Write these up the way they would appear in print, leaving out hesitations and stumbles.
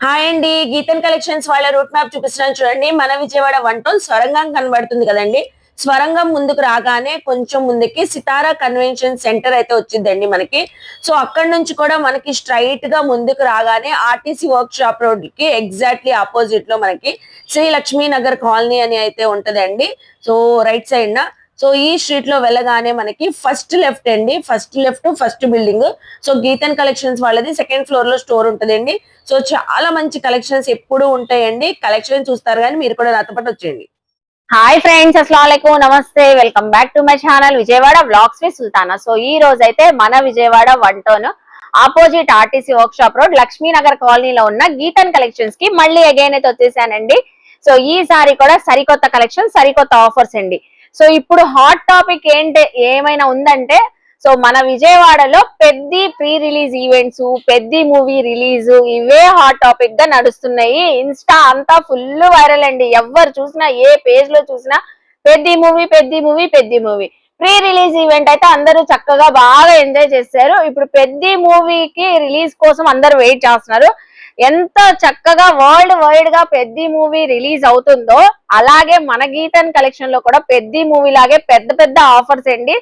Hi అండి, Geethan collections వాళ్ళ route map చూపిస్తున్నాను చూడండి. మన విజయవాడ 1 టౌన్ స్వరంగం కనబడుతుంది కదండి. స్వరంగం ముందుకు రాగానే కొంచెం ముందుకి సితారా కన్వెన్షన్ సెంటర్ అయితే వచ్చిందండి మనకి. సో అక్కడ నుంచి కూడా మనకి స్ట్రైట్ గా ముందుకు రాగానే ఆర్టీసీ వర్క్ షాప్ రోడ్ కి ఎగ్జాక్ట్లీ ఆపోజిట్ లో మనకి శ్రీ లక్ష్మీ నగర్ కాలనీ అని అయితే ఉంటదండి. సో రైట్ సైడ్ నా సో ఈ స్ట్రీట్ లో వెళ్ళగానే మనకి ఫస్ట్ లెఫ్ట్ అండి, first building. So Geethan collections వాళ్ళది సెకండ్ ఫ్లోర్ లో స్టోర్ ఉంటదండి. సో చాలా మంచి కలెక్షన్స్ ఎప్పుడు ఉంటాయండి. కలెక్షన్ చూస్తారు కానీ మీరు కూడా నాతో పాటు వచ్చేయండి. హాయ్ ఫ్రెండ్స్, అస్సలాముఅలైకుం, నమస్తే, welcome back to my channel Vijayawada vlogs with Sultana. So ఈ రోజు అయితే మన Vijayawada 1 town opposite RTC work shop road Lakshmi Nagar కాలనీలో ఉన్న గీతన్ కలెక్షన్స్ కి మళ్ళీ అగైన్ అయితే వచ్చేసానండి. సో ఈసారి కూడా సరికొత్త కలెక్షన్, సరికొత్త ఆఫర్స్ అండి. సో ఇప్పుడు హాట్ టాపిక్ ఏమైనా ఉందంటే, సో మన విజయవాడలో పెద్ద ప్రీ రిలీజ్ ఈవెంట్స్, పెద్ద మూవీ రిలీజ్, ఇవే హాట్ టాపిక్ గా నడుస్తున్నాయి. ఇన్స్టా అంతా ఫుల్ వైరల్ అండి. ఎవరు చూసినా, ఏ పేజ్ లో చూసినా పెద్ద మూవీ ప్రీ రిలీజ్ ఈవెంట్ అయితే అందరూ చక్కగా బాగా ఎంజాయ్ చేశారు. ఇప్పుడు పెద్ద మూవీకి రిలీజ్ కోసం అందరూ వెయిట్ చేస్తున్నారు. ఎంత చక్కగా వరల్డ్ వైడ్ గా పెద్ద మూవీ రిలీజ్ అవుతుందో, అలాగే మన గీతన్ కలెక్షన్ లో కూడా పెద్ద మూవీ లాగే పెద్ద ఆఫర్స్ అండి.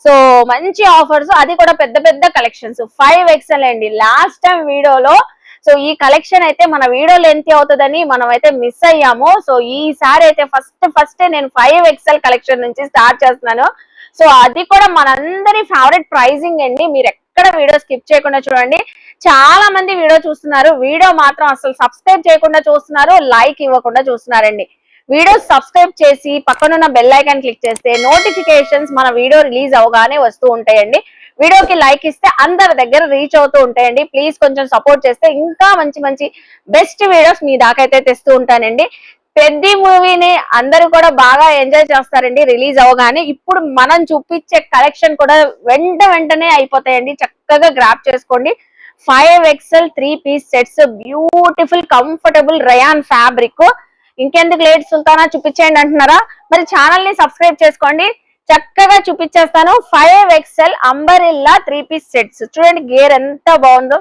సో మంచి ఆఫర్స్, అది కూడా పెద్ద కలెక్షన్స్ 5XL అండి. లాస్ట్ టైం వీడియోలో సో ఈ కలెక్షన్ అయితే మన వీడియో లెంత్ అవుతుందని మనం అయితే మిస్ అయ్యాము. సో ఈసారి అయితే ఫస్ట్ నేను 5XL కలెక్షన్ నుంచి స్టార్ట్ చేస్తున్నాను. సో అది కూడా మనందరి ఫేవరెట్ ప్రైజింగ్ అండి. మీరు ఎక్కడ వీడియో స్కిప్ చేయకుండా చూడండి. చాలా మంది వీడియో చూస్తున్నారు, వీడియో మాత్రం అసలు సబ్స్క్రైబ్ చేయకుండా చూస్తున్నారు, లైక్ ఇవ్వకుండా చూస్తున్నారండి. వీడియో సబ్స్క్రైబ్ చేసి పక్కనున్న బెల్ ఐకాన్ క్లిక్ చేస్తే నోటిఫికేషన్స్ మన వీడియో రిలీజ్ అవగానే వస్తూ ఉంటాయండి. వీడియోకి లైక్ ఇస్తే అందరి దగ్గర రీచ్ అవుతూ ఉంటాయండి. ప్లీజ్ కొంచెం సపోర్ట్ చేస్తే ఇంకా మంచి బెస్ట్ వీడియోస్ మీ దాకైతే తెస్తూ ఉంటానండి. పెద్ద మూవీని అందరూ కూడా బాగా ఎంజాయ్ చేస్తారండి రిలీజ్ అవగానే. ఇప్పుడు మనం చూపించే కలెక్షన్ కూడా వెంటనే అయిపోతాయండి. చక్కగా గ్రాప్ చేసుకోండి. 5XL 3 piece sets, beautiful comfortable rayon fabric. ఇంకెందుకు లేట్, సుల్తానా చూపించేయండి అంటున్నారా? మరి ఛానల్ ని సబ్స్క్రైబ్ చేసుకోండి, చక్కగా చూపించేస్తాను. 5XL అంబరిల్లా 3 పీస్ సెట్స్ చూడండి, గేర్ ఎంత బాగుందో.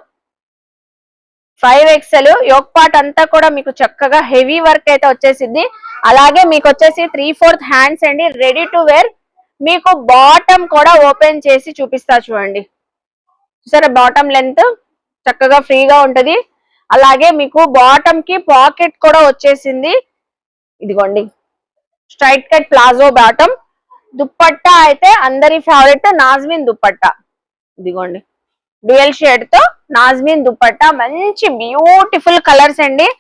5XL యోక్ పార్ట్ అంతా కూడా మీకు చక్కగా హెవీ వర్క్ అయితే వచ్చేసింది. అలాగే మీకు వచ్చేసి 3/4 హ్యాండ్స్ అండి, రెడీ టు వేర్. మీకు బాటమ్ కూడా ఓపెన్ చేసి చూపిస్తా చూడండి. సరే, బాటమ్ లెంత్ చక్కగా ఫ్రీగా ఉంటది. అలాగే మీకు బాటమ్ కి పాకెట్ కూడా వచ్చేసింది. ఇదిగోండి, straight cut palazzo bottom. Dupatta అయితే అందరి ఫేవరెట్ నాజ్మిన్ దుప్పట్టా. ఇదిగోండి, డ్యూయల్ షేడ్ తో నాజ్మిన్ దుప్పట్టా, మంచి బ్యూటిఫుల్ కలర్స్ అండి.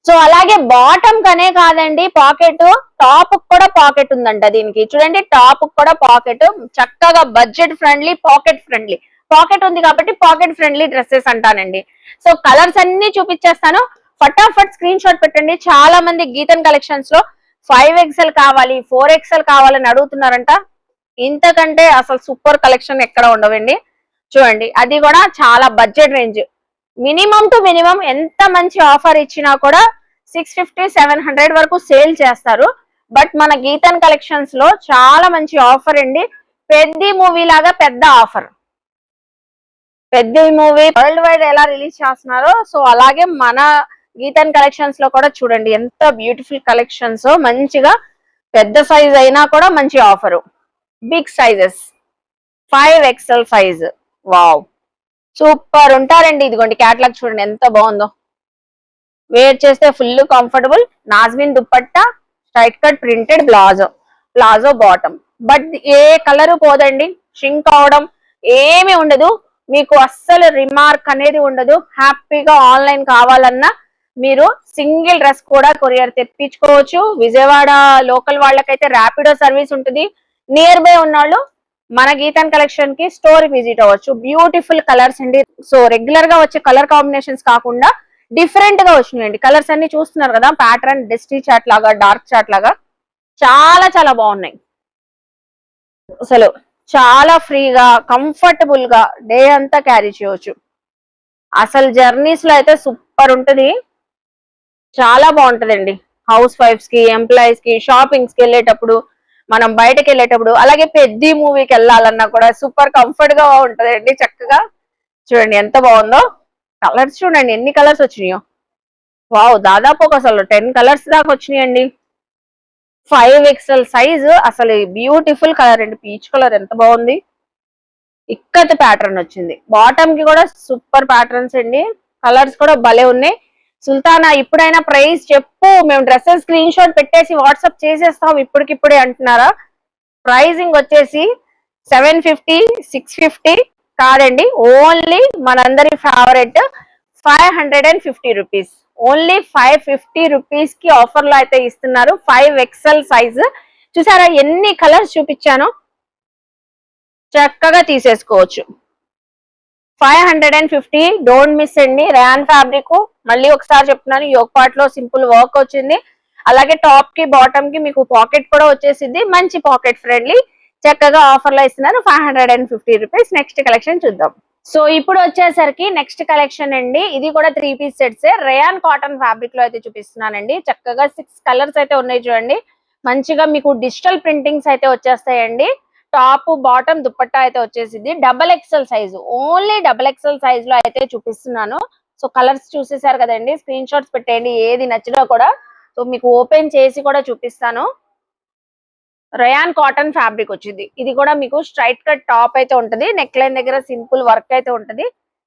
సో అలాగే బాటమ్ కనే కాదండి, పాకెట్, టాప్ కూడా పాకెట్ ఉందంట దీనికి. చూడండి, టాప్ కూడా పాకెట్, చక్కగా బడ్జెట్ ఫ్రెండ్లీ, పాకెట్ ఉంది కాబట్టి పాకెట్ ఫ్రెండ్లీ డ్రెస్సెస్ అంటానండి. సో కలర్స్ అన్ని చూపించేస్తాను, ఫటాఫట్ స్క్రీన్ షాట్ పెట్టండి. చాలా మంది గీతన్ కలెక్షన్స్ లో 5XL కావాలి, 4XL కావాలని అడుగుతున్నారంట. ఇంతకంటే అసలు సూపర్ కలెక్షన్ ఎక్కడ ఉండవండి. చూడండి, అది కూడా చాలా budget range. Minimum to minimum ఎంత మంచి ఆఫర్ ఇచ్చినా కూడా 650-700 వరకు సేల్ చేస్తారు. బట్ మన గీతన్ కలెక్షన్స్ లో చాలా మంచి ఆఫర్ అండి. పెద్ద మూవీ లాగా పెద్ద ఆఫర్. పెద్ద మూవీ వరల్డ్ వైడ్ ఎలా రిలీజ్ చేస్తున్నారో, సో అలాగే మన గీతన్ కలెక్షన్స్ లో కూడా చూడండి ఎంత బ్యూటిఫుల్ కలెక్షన్స్. మంచిగా పెద్ద సైజ్ అయినా కూడా మంచి offer. Big sizes 5XL size, wow super ఉంటారండి. ఇదిగోండి, క్యాటలాగ్ చూడండి ఎంత బాగుందో. వేర్ చేస్తే ఫుల్ కంఫర్టబుల్. నాజ్మిన్ dupatta, straight cut printed palazzo bottom. But ఏ కలరు పోదండి, షింక్ అవడం ఏమి ఉండదు. మీకు అస్సలు రిమార్క్ అనేది ఉండదు. హ్యాపీగా ఆన్లైన్ కావాలన్నా మీరు సింగిల్ డ్రెస్ కూడా కొరియర్ తెప్పించుకోవచ్చు. విజయవాడ లోకల్ వాళ్ళకైతే ర్యాపిడో సర్వీస్ ఉంటుంది. నియర్ బై ఉన్నాళ్ళు మన గీతన్ కలెక్షన్ కి స్టోర్ విజిట్ అవ్వచ్చు. బ్యూటిఫుల్ కలర్స్ అండి. సో రెగ్యులర్ గా వచ్చే కలర్ కాంబినేషన్స్ కాకుండా డిఫరెంట్ గా వచ్చినాయండి. కలర్స్ అన్ని చూస్తున్నారు కదా, ప్యాటర్న్ డస్టీ చాట్ లాగా, డార్క్ చాట్ లాగా చాలా బాగున్నాయి. అసలు చాలా ఫ్రీగా కంఫర్టబుల్ గా డే అంతా క్యారీ చేయవచ్చు. అసలు జర్నీస్ లో అయితే సూపర్ ఉంటది, చాలా బాగుంటదండి. హౌస్ వైఫ్స్ కి, ఎంప్లాయీస్ కి, షాపింగ్స్ కి వెళ్ళేటప్పుడు, మనం బయటకు వెళ్ళేటప్పుడు, అలాగే పెద్ద మూవీకి వెళ్ళాలన్నా కూడా సూపర్ కంఫర్ట్ గా ఉంటదండి. చక్కగా చూడండి ఎంత బాగుందో. కలర్స్ చూడండి ఎన్ని కలర్స్ వచ్చినాయో. వావ్, దాదాపు ఒక అసలు 10 కలర్స్ దాకా వచ్చినాయండి. 5XL సైజు, అసలు బ్యూటిఫుల్ కలర్ అండి, పీచ్ కలర్ ఎంత బాగుంది. ఇక్కత్ ప్యాటర్న్ వచ్చింది. బాటమ్ కి కూడా సూపర్ ప్యాటర్న్స్ అండి, కలర్స్ కూడా భలే ఉన్నాయి. సుల్తానా ఇప్పుడైనా ప్రైస్ చెప్పు, మేము డ్రెస్సెస్ స్క్రీన్ షాట్ పెట్టేసి వాట్సాప్ చేసేస్తాం ఇప్పటికిప్పుడే అంటున్నారా? ప్రైజింగ్ వచ్చేసి 750, 650 కాదండి, ఓన్లీ మనందరి ఫేవరెట్ 550 రూపీస్. ఓన్లీ 550 రూపీస్ కి ఆఫర్ లో అయితే ఇస్తున్నారు. 5XL సైజ్ చూసారా, ఎన్ని కలర్స్ చూపించాను, చక్కగా తీసేసుకోవచ్చు. 550, డోంట్ మిస్ అండి. ర్యాన్ ఫ్యాబ్రిక్, మళ్ళీ ఒకసారి చెప్తున్నాను, యోగ్ పార్ట్ లో సింపుల్ వర్క్ వచ్చింది. అలాగే టాప్ కి బాటమ్ కి మీకు పాకెట్ కూడా వచ్చేసింది, మంచి పాకెట్ ఫ్రెండ్లీ. చక్కగా ఆఫర్ లో ఇస్తున్నారు 550 రూపీస్. నెక్స్ట్ కలెక్షన్ చూద్దాం. సో ఇప్పుడు వచ్చేసరికి నెక్స్ట్ కలెక్షన్ అండి, ఇది కూడా 3 piece sets. Rayon cotton fabric లో అయితే చూపిస్తున్నానండి. చక్కగా 6 కలర్స్ అయితే ఉన్నాయి చూడండి. మంచిగా మీకు డిజిటల్ ప్రింటింగ్స్ అయితే వచ్చేస్తాయండి. టాప్ బాటమ్ దుపట్టా అయితే వచ్చేసింది. XXL size, only XXL size లో అయితే చూపిస్తున్నాను. సో కలర్స్ చూసేసారు కదండి, స్క్రీన్ షాట్స్ పెట్టేయండి ఏది నచ్చినా కూడా. సో మీకు ఓపెన్ చేసి కూడా చూపిస్తాను. రయాన్ కాటన్ ఫ్యాబ్రిక్ వచ్చింది. ఇది కూడా మీకు స్ట్రైట్ కట్ టాప్ అయితే ఉంటది, నెక్ లైన్ దగ్గర సింపుల్ వర్క్ అయితే ఉంటది.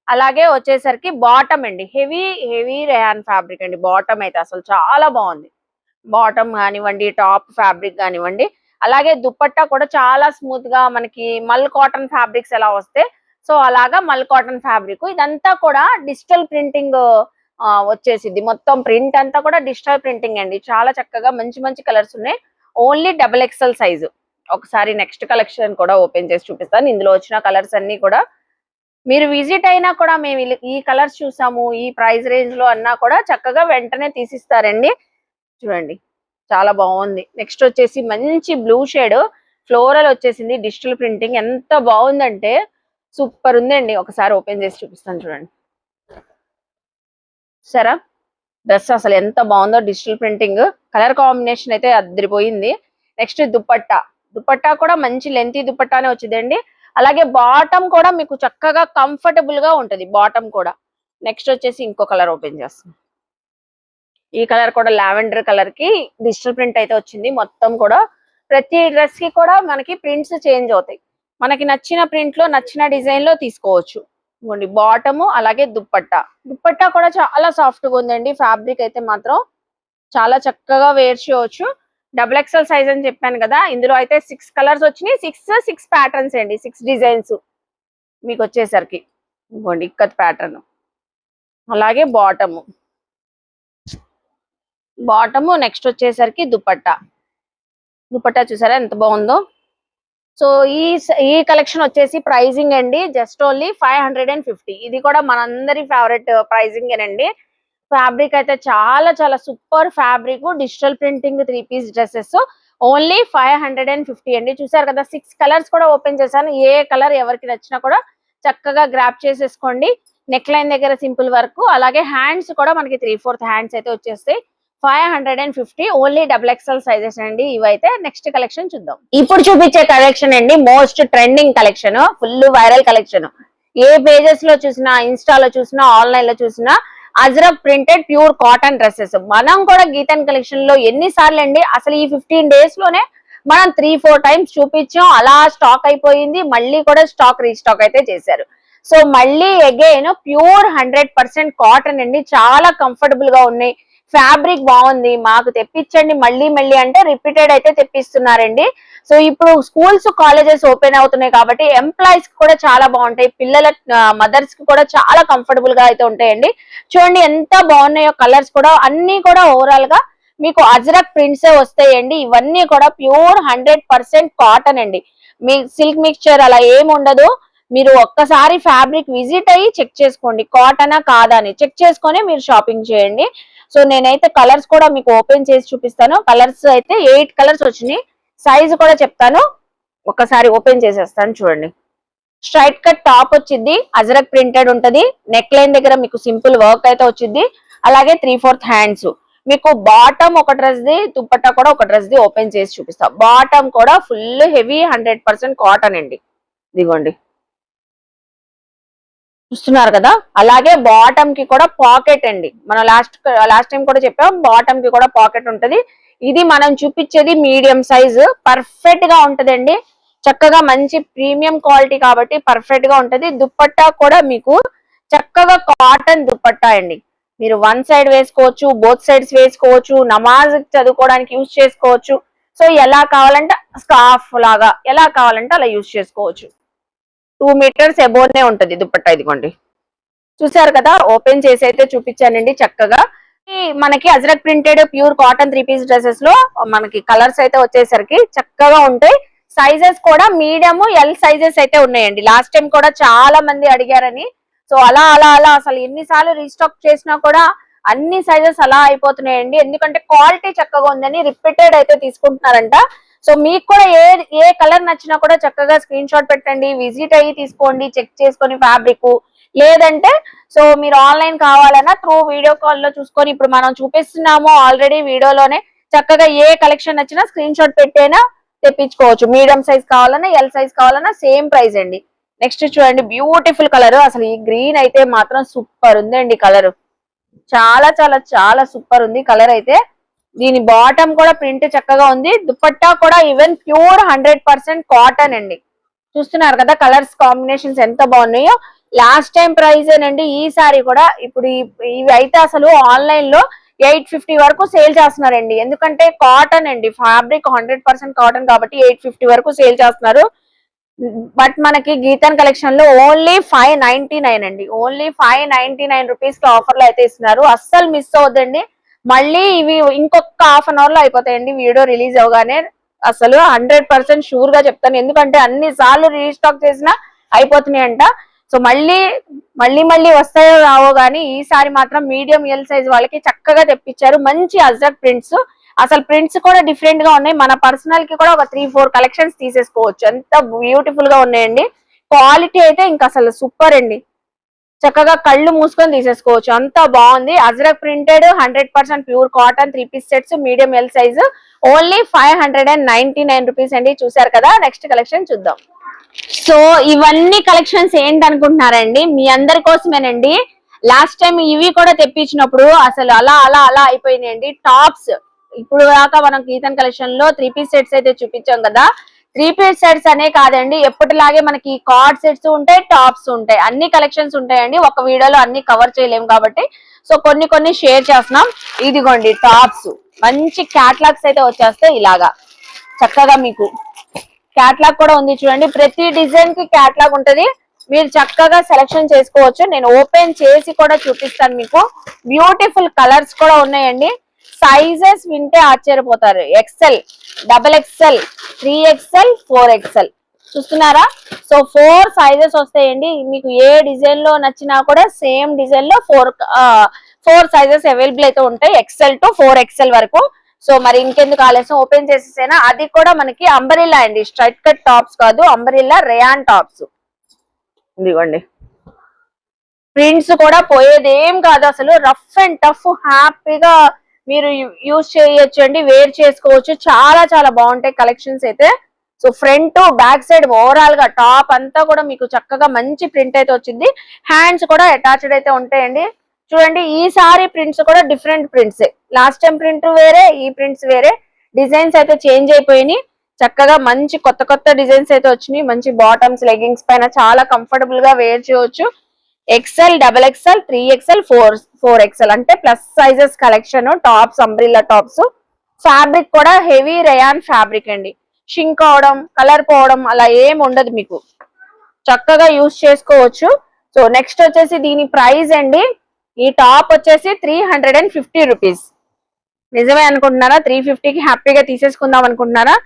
అలాగే వచ్చేసరికి బాటమ్ అండి, హెవీ హెవీ రయాన్ ఫ్యాబ్రిక్ అండి. బాటమ్ అయితే అసలు చాలా బాగుంది. బాటమ్ కానివ్వండి, టాప్ ఫ్యాబ్రిక్ కానివ్వండి, అలాగే దుపట్టా కూడా చాలా స్మూత్ గా మనకి మల్ కాటన్ ఫ్యాబ్రిక్స్ ఎలా వస్తే సో అలాగా మల్ కాటన్ ఫ్యాబ్రిక్. ఇదంతా కూడా డిజిటల్ ప్రింటింగ్ వచ్చేసింది. మొత్తం ప్రింట్ అంతా కూడా డిజిటల్ ప్రింటింగ్ అండి. చాలా చక్కగా మంచి మంచి కలర్స్ ఉన్నాయి. Only XXL size. ఒకసారి నెక్స్ట్ కలెక్షన్ కూడా ఓపెన్ చేసి చూపిస్తాను. ఇందులో వచ్చిన కలర్స్ అన్ని కూడా మీరు విజిట్ అయినా కూడా మేము ఈ కలర్స్ చూసాము ఈ ప్రైస్ రేంజ్ లో అన్నా కూడా చక్కగా వెంటనే తీసిస్తారండి. చూడండి చాలా బాగుంది. నెక్స్ట్ వచ్చేసి మంచి బ్లూ షేడ్ ఫ్లోరల్ వచ్చేసింది, డిజిటల్ ప్రింటింగ్ ఎంత బాగుందంటే సూపర్ ఉందండి. ఒకసారి ఓపెన్ చేసి చూపిస్తాను చూడండి. సరే, డ్రెస్ అసలు ఎంత బాగుందో, డిజిటల్ ప్రింటింగ్ కలర్ కాంబినేషన్ అయితే అదిరిపోయింది. నెక్స్ట్ దుపట్టా, దుపట్టా కూడా మంచి లెంతీ దుపట్టానే వచ్చిందండి. అలాగే బాటమ్ కూడా మీకు చక్కగా కంఫర్టబుల్ గా ఉంటది బాటమ్ కూడా. నెక్స్ట్ వచ్చేసి ఇంకో కలర్ ఓపెన్ చేస్తాం. ఈ కలర్ కూడా లావెండర్ కలర్ కి డిజిటల్ ప్రింట్ అయితే వచ్చింది. మొత్తం కూడా ప్రతి డ్రెస్ కి కూడా మనకి ప్రింట్స్ చేంజ్ అవుతాయి. మనకి నచ్చిన ప్రింట్ లో నచ్చిన డిజైన్ లో తీసుకోవచ్చు. ఇదిగోండి బాటము, అలాగే దుపట్టా. దుపట్టా కూడా చాలా సాఫ్ట్ గా ఉందండి. ఫ్యాబ్రిక్ అయితే మాత్రం చాలా చక్కగా వేర్ చేయవచ్చు. XXL సైజ్ అని చెప్పాను కదా, ఇందులో అయితే 6 కలర్స్ వచ్చినాయి. 6 ప్యాటర్న్స్ అండి, 6 డిజైన్స్ మీకు వచ్చేసరికి. ఇదిగోండి ఇక్కత్ ప్యాటర్న్, అలాగే బాటము, నెక్స్ట్ వచ్చేసరికి దుపట్టా. దుపట్టా చూసారా ఎంత బాగుందో. సో ఈ కలెక్షన్ వచ్చేసి ప్రైజింగ్ అండి జస్ట్ ఓన్లీ 550. ఇది కూడా మనందరి ఫేవరెట్ ప్రైజింగ్ ఏనండి. ఫ్యాబ్రిక్ అయితే చాలా చాలా super fabric, digital printing 3 piece dresses only 550 అండి. చూసారు కదా 6 కలర్స్ కూడా ఓపెన్ చేశాను. ఏ కలర్ ఎవరికి నచ్చినా కూడా చక్కగా గ్రాప్ చేసేసుకోండి. నెక్ లైన్ దగ్గర సింపుల్ వర్క్, అలాగే హ్యాండ్స్ కూడా మనకి 3/4 హ్యాండ్స్ అయితే వచ్చేస్తాయి. 550 ఓన్లీ XXL సైజెస్ అండి ఇవైతే. నెక్స్ట్ కలెక్షన్ చూద్దాం. ఇప్పుడు చూపించే కలెక్షన్ అండి most trending collection, full viral collection. ఏ పేజెస్ లో చూసినా, ఇన్స్టాలో చూసినా, ఆన్లైన్ లో చూసినా Ajrakh printed pure cotton dresses. మనం కూడా గీతన్ కలెక్షన్ లో ఎన్నిసార్లు అండి, అసలు ఈ 15 డేస్ లోనే మనం 3-4 టైమ్స్ చూపించాం. అలా స్టాక్ అయిపోయింది, మళ్ళీ కూడా స్టాక్ రీస్టాక్ అయితే చేశారు. సో మళ్ళీ అగైన్ ప్యూర్ 100% కాటన్ అండి. చాలా కంఫర్టబుల్ గా ఉన్నాయి, ఫ్యాబ్రిక్ బాగుంది, మాకు తెప్పించండి మళ్ళీ మళ్ళీ అంటే రిపీటెడ్ అయితే తెప్పిస్తున్నారండి. సో ఇప్పుడు స్కూల్స్ కాలేజెస్ ఓపెన్ అవుతున్నాయి కాబట్టి ఎంప్లాయీస్ కి కూడా చాలా బాగుంటాయి, పిల్లల మదర్స్ కి కూడా చాలా కంఫర్టబుల్ గా అయితే ఉంటాయండి. చూడండి ఎంత బాగున్నాయో కలర్స్ కూడా. అన్ని కూడా ఓవరాల్ గా మీకు అజ్రక్ ప్రింట్సే వస్తాయండి. ఇవన్నీ కూడా ప్యూర్ 100% కాటన్ అండి. మీ సిల్క్ మిక్చర్ అలా ఏమి ఉండదు. మీరు ఒక్కసారి ఫ్యాబ్రిక్ విజిట్ అయ్యి చెక్ చేసుకోండి, కాటనా కాదా అని చెక్ చేసుకొని మీరు షాపింగ్ చేయండి. సో నేనైతే కలర్స్ కూడా మీకు ఓపెన్ చేసి చూపిస్తాను. కలర్స్ అయితే 8 కలర్స్ వచ్చినాయి. సైజ్ కూడా చెప్తాను, ఒకసారి ఓపెన్ చేసేస్తాను చూడండి. స్ట్రైట్ కట్ టాప్ వచ్చింది, అజరక్ ప్రింటెడ్ ఉంటది. నెక్ లైన్ దగ్గర మీకు సింపుల్ వర్క్ అయితే వచ్చింది. అలాగే 3/4 హ్యాండ్స్. మీకు బాటమ్ ఒక డ్రెస్ ది, దుపట్టా కూడా ఒక డ్రెస్ ది ఓపెన్ చేసి చూపిస్తా. బాటమ్ కూడా ఫుల్ హెవీ 100% కాటన్ అండి. ఇదిగోండి చూస్తున్నారు కదా. అలాగే బాటమ్ కి కూడా పాకెట్ అండి. మనం లాస్ట్ టైం కూడా చెప్పాం, బాటమ్ కి కూడా పాకెట్ ఉంటది. ఇది మనం చూపించేది మీడియం సైజు, పర్ఫెక్ట్ గా ఉంటదండి. చక్కగా మంచి ప్రీమియం క్వాలిటీ కాబట్టి పర్ఫెక్ట్ గా ఉంటది. దుప్పట్టా కూడా మీకు చక్కగా కాటన్ దుప్పట్టా అండి. మీరు వన్ సైడ్ వేసుకోవచ్చు, బోత్ సైడ్స్ వేసుకోవచ్చు, నమాజ్ చదువుకోవడానికి యూజ్ చేసుకోవచ్చు. సో ఎలా కావాలంటే స్కార్ఫ్ లాగా ఎలా కావాలంటే అలా యూజ్ చేసుకోవచ్చు. 2 మీటర్స్ ఎబోనే ఉంటది దుపట్టా. ఇదిగోండి, చూసారు కదా, ఓపెన్ చేసి అయితే చూపించానండి చక్కగా. మనకి ajrak printed pure cotton 3 piece dresses లో మనకి కలర్స్ అయితే వచ్చేసరికి చక్కగా ఉంటాయి. సైజెస్ కూడా మీడియం, ఎల్ సైజెస్ అయితే ఉన్నాయండి. లాస్ట్ టైం కూడా చాలా మంది అడిగారని, సో అలా అలా అలా అసలు ఎన్నిసార్లు రీస్టాక్ చేసినా కూడా అన్ని సైజెస్ అలా అయిపోతున్నాయండి. ఎందుకంటే క్వాలిటీ చక్కగా ఉందని రిపీటెడ్ అయితే తీసుకుంటున్నారంట. సో మీకు కూడా ఏ కలర్ నచ్చినా కూడా చక్కగా స్క్రీన్ షాట్ పెట్టండి, విజిట్ అయ్యి తీసుకోండి, చెక్ చేసుకొని ఫ్యాబ్రిక్. లేదంటే సో మీరు ఆన్లైన్ కావాలన్నా త్రూ వీడియో కాల్ లో చూసుకొని, ఇప్పుడు మనం చూపిస్తున్నాము ఆల్రెడీ వీడియోలోనే, చక్కగా ఏ కలెక్షన్ నచ్చినా స్క్రీన్ షాట్ పెట్టైనా తెప్పించుకోవచ్చు. మీడియం సైజ్ కావాలన్నా, ఎల్ సైజ్ కావాలన్నా సేమ్ ప్రైస్ అండి. నెక్స్ట్ చూడండి, బ్యూటిఫుల్ కలర్. అసలు ఈ గ్రీన్ అయితే మాత్రం సూపర్ ఉందండి కలర్. చాలా చాలా చాలా సూపర్ ఉంది కలర్ అయితే. దీని బాటమ్ కూడా ప్రింట్ చక్కగా ఉంది. దుపట్టా కూడా ఈవెన్ ప్యూర్ 100% కాటన్ అండి. చూస్తున్నారు కదా కలర్స్ కాంబినేషన్స్ ఎంత బాగున్నాయో. లాస్ట్ టైం ప్రైస్ ఏనండి ఈసారి కూడా. ఇప్పుడు ఇవి అయితే అసలు ఆన్లైన్ లో 850 వరకు సేల్ చేస్తున్నారండి. ఎందుకంటే కాటన్ అండి, ఫ్యాబ్రిక్ 100% కాటన్ కాబట్టి 850 వరకు సేల్ చేస్తున్నారు. బట్ మనకి గీతన్ కలెక్షన్ లో ఓన్లీ 599 అండి. ఓన్లీ 599 రూపీస్ కి ఆఫర్ లో అయితే ఇస్తున్నారు. అస్సలు మిస్ అవ్వద్దండి. మళ్ళీ ఇవి ఇంకొక హాఫ్ అన్ అవర్ లో అయిపోతాయండి వీడియో రిలీజ్ అవగానే. అసలు 100% షూర్ గా చెప్తాను, ఎందుకంటే అన్ని సార్లు రీస్టాక్ చేసినా అయిపోతున్నాయంట. సో మళ్ళీ మళ్ళీ మళ్ళీ వస్తాయో రావో గానీ ఈసారి మాత్రం మీడియం ఎల్ సైజ్ వాళ్ళకి చక్కగా తెప్పించారు. మంచి అజరక్ ప్రింట్స్, అసలు ప్రింట్స్ కూడా డిఫరెంట్ గా ఉన్నాయి. మన పర్సనల్ కి కూడా ఒక 3-4 కలెక్షన్స్ తీసేసుకోవచ్చు. ఎంత బ్యూటిఫుల్ గా ఉన్నాయండి. క్వాలిటీ అయితే ఇంకా అసలు సూపర్ అండి. చక్కగా కళ్ళు మూసుకొని తీసేసుకోవచ్చు, అంత బాగుంది. Ajrak printed 100% pure cotton 3 piece sets medium L size only 599 rupees అండి. చూసారు కదా. నెక్స్ట్ కలెక్షన్ చూద్దాం. సో ఇవన్నీ కలెక్షన్స్ ఏంటనుకుంటున్నారండి, మీ అందరి కోసమేనండి. లాస్ట్ టైం ఇవి కూడా తెప్పించినప్పుడు అసలు అలా అలా అలా అయిపోయినాయండి టాప్స్. ఇప్పుడు దాకా మనం గీతన్ కలెక్షన్ లో 3 పీస్ సెట్స్ అయితే చూపించాం కదా. 3 పీస్ సెట్స్ అనే కాదండి, ఎప్పటిలాగే మనకి కార్డ్ సెట్స్ ఉంటాయి, టాప్స్ ఉంటాయి, అన్ని కలెక్షన్స్ ఉంటాయండి. ఒక వీడియోలో అన్ని కవర్ చేయలేము కాబట్టి సో కొన్ని కొన్ని షేర్ చేస్తున్నాం. ఇదిగోండి టాప్స్, మంచి క్యాట్లాగ్స్ అయితే వచ్చేస్తాయి ఇలాగా. చక్కగా మీకు క్యాట్లాగ్ కూడా ఉంది చూడండి. ప్రతి డిజైన్ కి క్యాట్లాగ్ ఉంటది, మీరు చక్కగా సెలెక్షన్ చేసుకోవచ్చు. నేను ఓపెన్ చేసి కూడా చూపిస్తాను మీకు. బ్యూటిఫుల్ కలర్స్ కూడా ఉన్నాయండి. సైజెస్ వింటే ఆశ్చర్యపోతారు. XL, XXL, 3XL, 4XL. చూస్తున్నారా. సో 4 సైజెస్ వస్తాయండి మీకు. ఏ డిజైన్ లో నచ్చినా కూడా సేమ్ డిజైన్ లో 4 సైజెస్ అవైలబుల్ అయితే ఉంటాయి, XL to 4XL వరకు. సో మరి ఇంకెందుకు ఆలస్యం, ఓపెన్ చేసేసేనా. అది కూడా మనకి అంబరిల్లా అండి, స్ట్రైట్ కట్ టాప్స్ కాదు, అంబరిల్లా రేయాన్ టాప్స్. ఇదిగోండి, ప్రింట్స్ కూడా పోయేదేం కాదు అసలు. రఫ్ అండ్ టఫ్ హ్యాపీగా మీరు యూజ్ చేయొచ్చు అండి, వేర్ చేసుకోవచ్చు. చాలా చాలా బాగుంటాయి కలెక్షన్స్ అయితే. So front back side overall గా టాప్ అంతా కూడా మీకు చక్కగా మంచి ప్రింట్ అయితే వచ్చింది. హ్యాండ్స్ కూడా అటాచ్డ్ అయితే ఉంటాయండి. చూడండి ఈసారి ప్రింట్స్ కూడా different prints. Last time print వేరే, ఈ ప్రింట్స్ వేరే. డిజైన్స్ అయితే చేంజ్ అయిపోయినాయి. చక్కగా మంచి కొత్త కొత్త డిజైన్స్ అయితే వచ్చినాయి. మంచి బాటమ్స్, లెగ్గింగ్స్ పైన చాలా కంఫర్టబుల్ గా వేర్ చేయొచ్చు. XL, XXL, 3XL, 4XL అంటే plus sizes collection. Tops, umbrella tops. Fabric కూడా హెవీ రేయాన్ ఫ్యాబ్రిక్ అండి. షింక్ అవడం, కలర్ పోవడం అలా ఏం ఉండదు మీకు. చక్కగా యూజ్ చేసుకోవచ్చు. సో నెక్స్ట్ వచ్చేసి దీని ప్రైస్ అండి, ఈ టాప్ వచ్చేసి 350 రూపీస్. నిజమే అనుకుంటున్నారా? 350కి హ్యాపీగా తీసేసుకుందాం అనుకుంటున్నారా?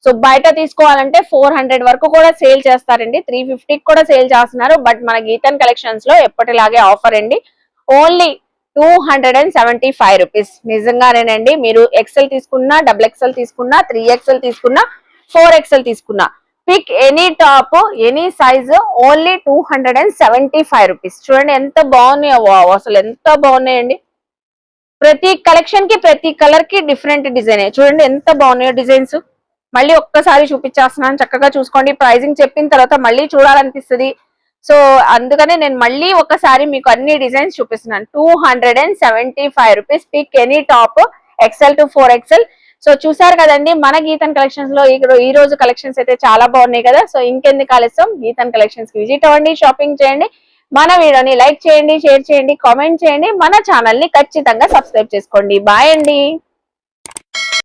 సో బయట తీసుకోవాలంటే 400 వరకు కూడా సేల్ చేస్తారండి. 350కి కూడా సేల్ చేస్తున్నారు. బట్ మన గీతన్ కలెక్షన్స్ లో ఎప్పటిలాగే ఆఫర్ అండి, ఓన్లీ 275 రూపీస్. నిజంగానేనండి. మీరు XL తీసుకున్నా, XXL తీసుకున్నా, 3XL తీసుకున్నా, 4XL తీసుకున్నా, pick any top any size only 275 rupees. చూడండి ఎంత బాగున్నాయో, అసలు ఎంత బాగున్నాయండి. ప్రతి కలెక్షన్ కి ప్రతి కలర్ కి డిఫరెంట్ డిజైన్. చూడండి ఎంత బాగున్నాయో డిజైన్స్. మళ్ళీ ఒక్కసారి చూపించేస్తున్నాను, చక్కగా చూసుకోండి. ప్రైజింగ్ చెప్పిన తర్వాత మళ్ళీ చూడాలనిపిస్తుంది. సో అందుకనే నేను మళ్ళీ ఒకసారి మీకు అన్ని డిజైన్స్ చూపిస్తున్నాను. 275 rupees pick any top XL to 4XL. So చూసారు కదండి మన గీతన్ కలెక్షన్స్ లో ఈ రోజు కలెక్షన్స్ అయితే చాలా బాగున్నాయి కదా. సో ఇంకెందుకు ఆలస్యం, గీతన్ కలెక్షన్స్ కి విజిట్ అవ్వండి, షాపింగ్ చేయండి, మన వీడియోని లైక్ చేయండి, షేర్ చేయండి, కామెంట్ చేయండి, మన ఛానల్ ని ఖచ్చితంగా సబ్స్క్రైబ్ చేసుకోండి. బాయ్ అండి.